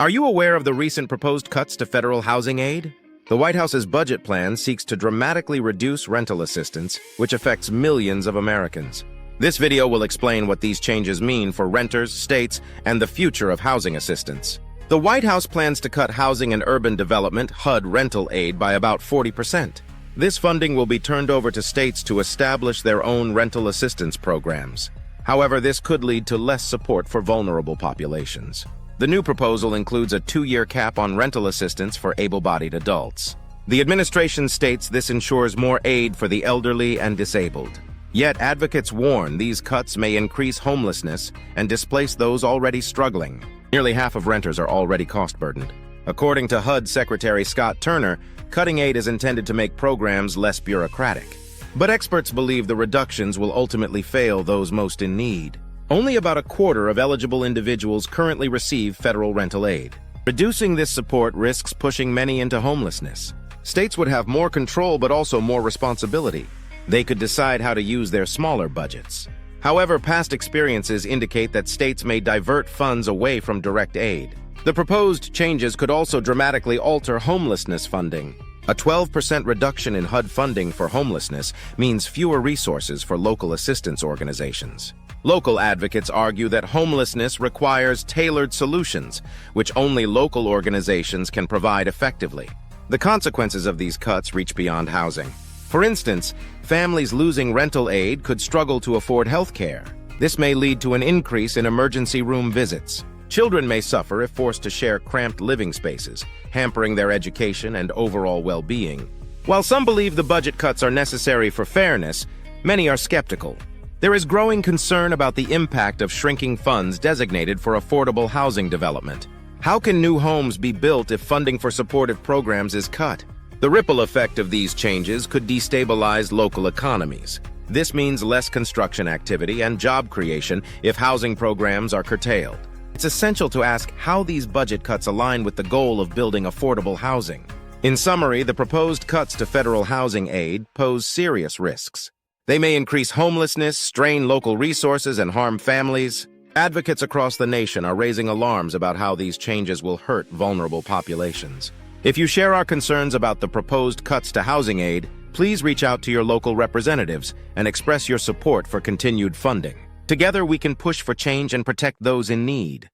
Are you aware of the recent proposed cuts to federal housing aid? The White House's budget plan seeks to dramatically reduce rental assistance, which affects millions of Americans. This video will explain what these changes mean for renters, states, and the future of housing assistance. The White House plans to cut Housing and Urban Development (HUD) rental aid by about 40%. This funding will be turned over to states to establish their own rental assistance programs. However, this could lead to less support for vulnerable populations. The new proposal includes a 2-year cap on rental assistance for able-bodied adults. The administration states this ensures more aid for the elderly and disabled. Yet advocates warn these cuts may increase homelessness and displace those already struggling. Nearly half of renters are already cost-burdened. According to HUD Secretary Scott Turner, cutting aid is intended to make programs less bureaucratic. But experts believe the reductions will ultimately fail those most in need. Only about a quarter of eligible individuals currently receive federal rental aid. Reducing this support risks pushing many into homelessness. States would have more control but also more responsibility. They could decide how to use their smaller budgets. However, past experiences indicate that states may divert funds away from direct aid. The proposed changes could also dramatically alter homelessness funding. A 12% reduction in HUD funding for homelessness means fewer resources for local assistance organizations. Local advocates argue that homelessness requires tailored solutions, which only local organizations can provide effectively. The consequences of these cuts reach beyond housing. For instance, families losing rental aid could struggle to afford health care. This may lead to an increase in emergency room visits. Children may suffer if forced to share cramped living spaces, hampering their education and overall well-being. While some believe the budget cuts are necessary for fairness, many are skeptical. There is growing concern about the impact of shrinking funds designated for affordable housing development. How can new homes be built if funding for supportive programs is cut? The ripple effect of these changes could destabilize local economies. This means less construction activity and job creation if housing programs are curtailed. It's essential to ask how these budget cuts align with the goal of building affordable housing. In summary, the proposed cuts to federal housing aid pose serious risks. They may increase homelessness, strain local resources, and harm families. Advocates across the nation are raising alarms about how these changes will hurt vulnerable populations. If you share our concerns about the proposed cuts to housing aid, please reach out to your local representatives and express your support for continued funding. Together, we can push for change and protect those in need.